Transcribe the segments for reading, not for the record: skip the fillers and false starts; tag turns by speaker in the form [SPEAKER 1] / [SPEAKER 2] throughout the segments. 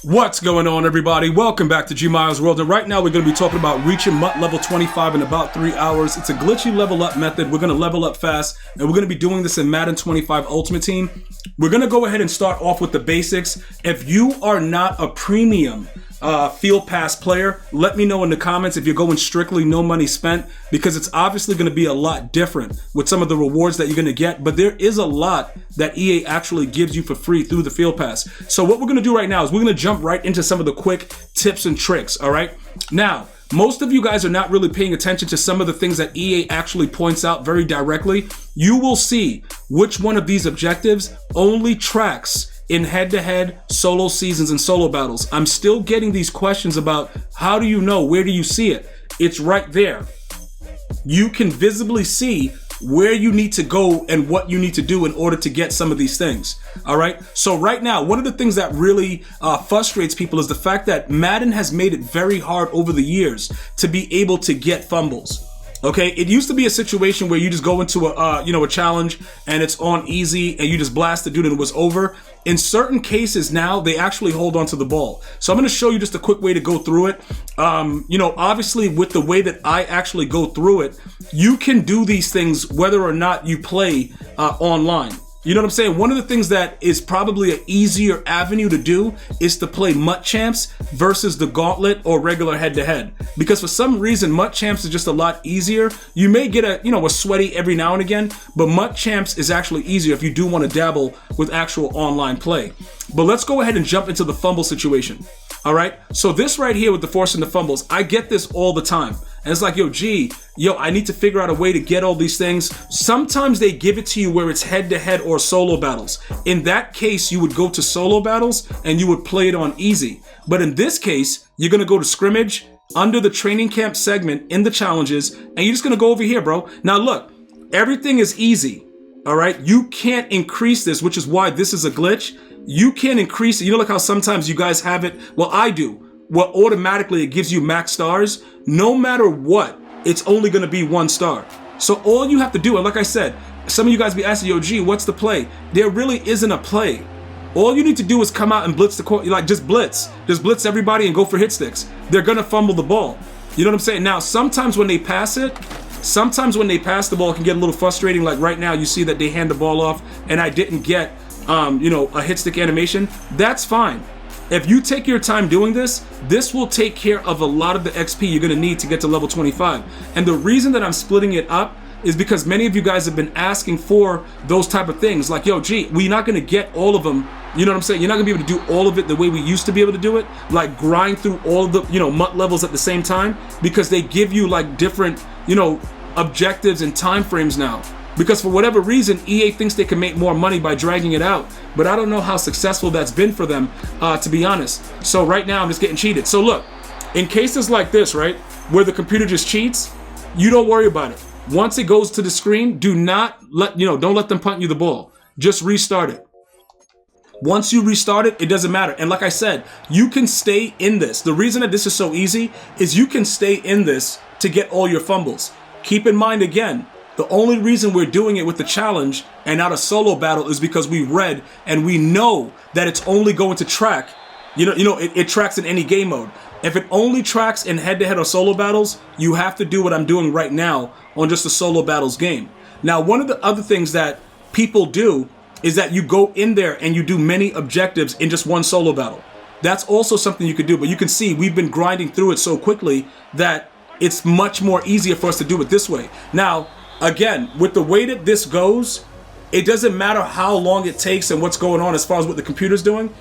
[SPEAKER 1] What's going on, everybody? Welcome back to GmiasWorld, and right now we're going to be talking about reaching MUT level 25 in about 3 hours. It's a glitchy level up method. We're going to level up fast, and we're going to be doing this in Madden 25 Ultimate Team. We're going to go ahead and start off with the basics. If you are not a premium field pass player, let me know in the comments if you're going strictly no money spent, because it's obviously going to be a lot different with some of the rewards that you're going to get, but there is a lot that EA actually gives you for free through the field pass. So what we're going to do right now is we're going to jump right into some of the quick tips and tricks. All right, now most of you guys are not really paying attention to some of the things that EA actually points out very directly. You will see which one of these objectives only tracks in head-to-head, solo seasons, and solo battles. I'm still getting these questions about how do you know, where do you see it? It's right there. You can visibly see where you need to go and what you need to do in order to get some of these things. All right. So right now, one of the things that really frustrates people is the fact that Madden has made it very hard over the years to be able to get fumbles. Okay, it used to be a situation where you just go into a challenge and it's on easy and you just blast the dude and it was over. In certain cases now, they actually hold on to the ball. So I'm going to show you just a quick way to go through it. Obviously with the way that I actually go through it, you can do these things whether or not you play online. You know what I'm saying? One of the things that is probably an easier avenue to do is to play MUT Champs versus the Gauntlet or regular head-to-head. Because for some reason, MUT Champs is just a lot easier. You may get a sweaty every now and again, but MUT Champs is actually easier if you do want to dabble with actual online play. But let's go ahead and jump into the fumble situation. All right, so this right here with the forcing the fumbles, I get this all the time. And it's like, I need to figure out a way to get all these things. Sometimes they give it to you where it's head-to-head or solo battles. In that case, you would go to solo battles and you would play it on easy. But in this case, you're going to go to scrimmage under the training camp segment in the challenges, and you're just going to go over here, bro. Now, look, everything is easy. All right, you can't increase this, which is why this is a glitch. You can't increase it. You know, like how sometimes you guys have it. Well, I do. Well, automatically it gives you max stars. No matter what, it's only going to be 1 star. So all you have to do, and like I said, some of you guys be asking, G, what's the play? There really isn't a play. All you need to do is come out and blitz the court. Just blitz everybody and go for hit sticks. They're going to fumble the ball. You know what I'm saying? Now, sometimes when they pass the ball, it can get a little frustrating. Like right now, you see that they hand the ball off and I didn't get a hit stick animation. That's fine. If you take your time doing this, this will take care of a lot of the XP you're going to need to get to level 25. And the reason that I'm splitting it up is because many of you guys have been asking for those type of things. Like, we're not going to get all of them. You know what I'm saying? You're not going to be able to do all of it the way we used to be able to do it. Like grind through all of the, MUT levels at the same time, because they give you like different, objectives and time frames now. Because for whatever reason, EA thinks they can make more money by dragging it out. But I don't know how successful that's been for them, to be honest. So right now, I'm just getting cheated. So look, in cases like this, right, where the computer just cheats, you don't worry about it. Once it goes to the screen, don't let them punt you the ball. Just restart it. Once you restart it, it doesn't matter. And like I said, you can stay in this. The reason that this is so easy is you can stay in this to get all your fumbles. Keep in mind again, the only reason we're doing it with the challenge and not a solo battle is because we read and we know that it's only going to track. It tracks in any game mode. If it only tracks in head-to-head or solo battles, you have to do what I'm doing right now on just a solo battles game. Now, one of the other things that people do is that you go in there and you do many objectives in just one solo battle. That's also something you could do, but you can see we've been grinding through it so quickly that it's much more easier for us to do it this way. Now, again, with the way that this goes, it doesn't matter how long it takes and what's going on as far as what the computer's doing.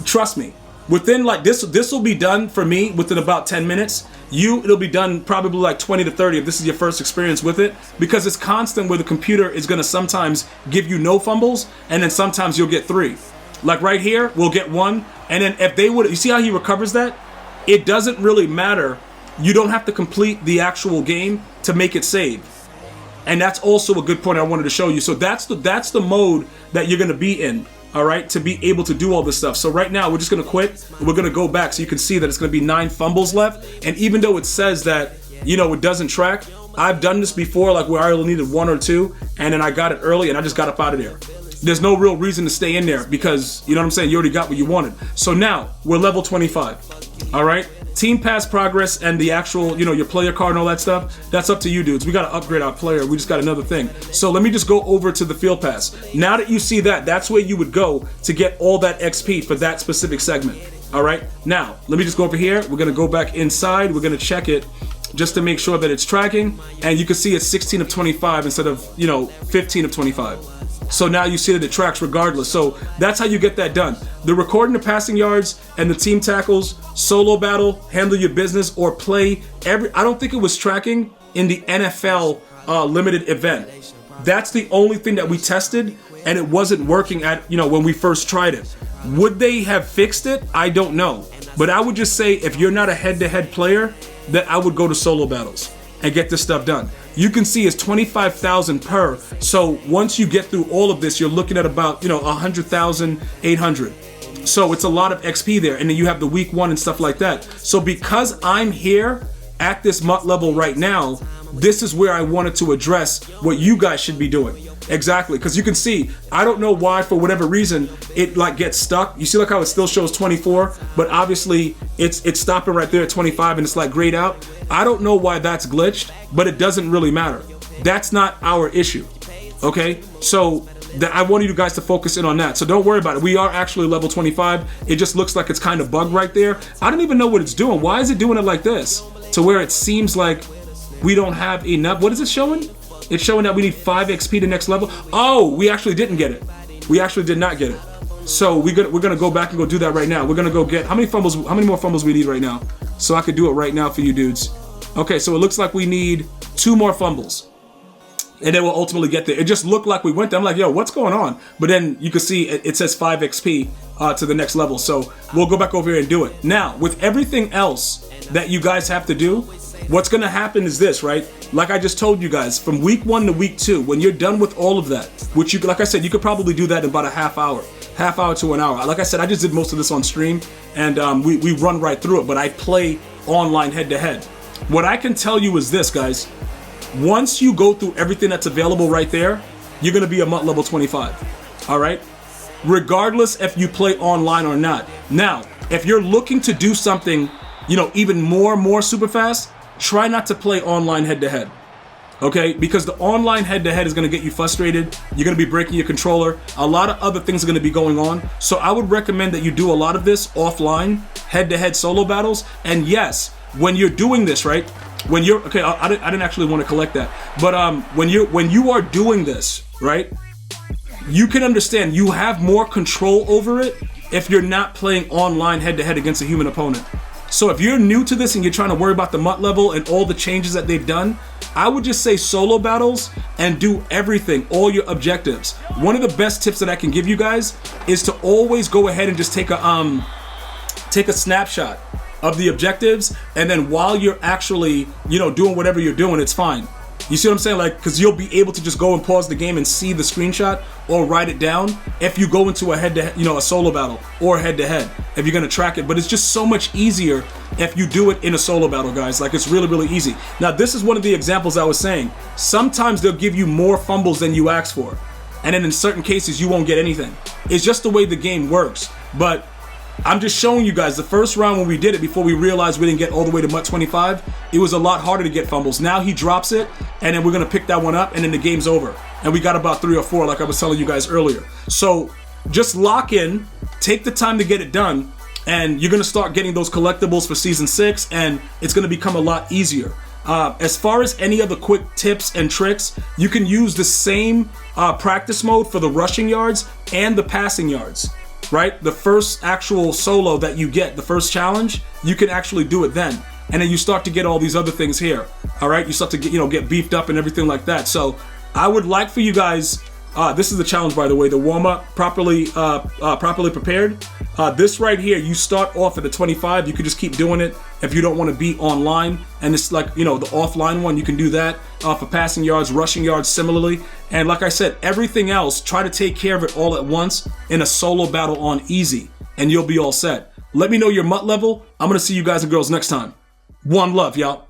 [SPEAKER 1] Trust me, within like this will be done for me within about 10 minutes. It'll be done probably like 20 to 30 if this is your first experience with it, because it's constant where the computer is going to sometimes give you no fumbles and then sometimes you'll get 3. Like right here, we'll get 1. And then if they would, you see how he recovers that? It doesn't really matter. You don't have to complete the actual game to make it save. And that's also a good point I wanted to show you. So that's the mode that you're going to be in, all right, to be able to do all this stuff. So right now, we're just going to quit. We're going to go back so you can see that it's going to be 9 fumbles left. And even though it says that, it doesn't track, I've done this before, like where I only needed 1 or 2, and then I got it early and I just got up out of there. there's no real reason to stay in there because, you know what I'm saying, you already got what you wanted. So now, we're level 25, all right? Team pass progress and the actual, your player card and all that stuff, that's up to you dudes. We got to upgrade our player. We just got another thing. So let me just go over to the field pass. Now that you see that, that's where you would go to get all that XP for that specific segment. All right, now let me just go over here. We're going to go back inside. We're going to check it just to make sure that it's tracking. And you can see it's 16 of 25 instead of, 15 of 25. So now you see that it tracks regardless. So that's how you get that done. The recording the passing yards and the team tackles, solo battle, handle your business, or play I don't think it was tracking in the NFL limited event. That's the only thing that we tested, and it wasn't working at, when we first tried it. Would they have fixed it? I don't know. But I would just say if you're not a head-to-head player, that I would go to solo battles and get this stuff done. You can see it's 25,000 per. So once you get through all of this, you're looking at about, 100,800. So it's a lot of XP there. And then you have the week 1 and stuff like that. So because I'm here at this MUT level right now, this is where I wanted to address what you guys should be doing. Exactly, because you can see, I don't know why, for whatever reason, it gets stuck. You see how it still shows 24, but obviously it's stopping right there at 25 and it's grayed out. I don't know why that's glitched, but it doesn't really matter. That's not our issue, okay? So I wanted you guys to focus in on that. So don't worry about it. We are actually level 25. It just looks like it's kind of bugged right there. I don't even know what it's doing. Why is it doing it like this? To where it seems like we don't have enough. What is it showing? It's showing that we need 5 XP to next level. Oh, we actually didn't get it. We actually did not get it. So we're gonna go back and go do that right now. We're gonna go get how many more fumbles we need right now? So I could do it right now for you dudes. Okay, so it looks like we need 2 more fumbles. And then we'll ultimately get there. It just looked like we went there. I'm like, yo, what's going on? But then you can see it says 5 XP to the next level. So we'll go back over here and do it. Now, with everything else that you guys have to do, what's going to happen is this, right? Like I just told you guys, from week 1 to week 2, when you're done with all of that, which you, like I said, you could probably do that in about a half hour to an hour. Like I said, I just did most of this on stream, and we run right through it, but I play online head-to-head. What I can tell you is this, guys. Once you go through everything that's available right there, you're going to be a MUT level 25, all right? Regardless if you play online or not. Now, if you're looking to do something, even more super fast, try not to play online head-to-head, okay? Because the online head-to-head is going to get you frustrated. You're going to be breaking your controller. A lot of other things are going to be going on. So I would recommend that you do a lot of this offline, head-to-head solo battles. And yes, when you're doing this, right? When you're, okay, I didn't actually want to collect that. But when you are doing this, right? You can understand you have more control over it if you're not playing online head-to-head against a human opponent. So if you're new to this and you're trying to worry about the MUT level and all the changes that they've done, I would just say solo battles and do everything, all your objectives. One of the best tips that I can give you guys is to always go ahead and just take a snapshot of the objectives, and then while you're actually, doing whatever you're doing, it's fine. You see what I'm saying? Because you'll be able to just go and pause the game and see the screenshot or write it down if you go into a head-to-head, a solo battle or head-to-head, if you're going to track it. But it's just so much easier if you do it in a solo battle, guys. It's really, really easy. Now, this is one of the examples I was saying. Sometimes they'll give you more fumbles than you ask for. And then in certain cases, you won't get anything. It's just the way the game works. But I'm just showing you guys the first round when we did it, before we realized we didn't get all the way to MUT 25, it was a lot harder to get fumbles. Now he drops it, and then we're going to pick that one up, and then the game's over. And we got about 3 or 4, like I was telling you guys earlier. So just lock in, take the time to get it done, and you're going to start getting those collectibles for Season 6, and it's going to become a lot easier. As far as any other quick tips and tricks, you can use the same practice mode for the rushing yards and the passing yards. Right? The first actual solo that you get, the first challenge, you can actually do it then. And then you start to get all these other things here. All right? You start to get beefed up and everything like that. So I would like for you guys, this is the challenge, by the way, the warm-up, properly prepared. This right here, you start off at the 25. You could just keep doing it if you don't want to be online. And it's the offline one, you can do that for passing yards, rushing yards similarly. And like I said, everything else, try to take care of it all at once in a solo battle on easy, and you'll be all set. Let me know your MUT level. I'm going to see you guys and girls next time. One love, y'all.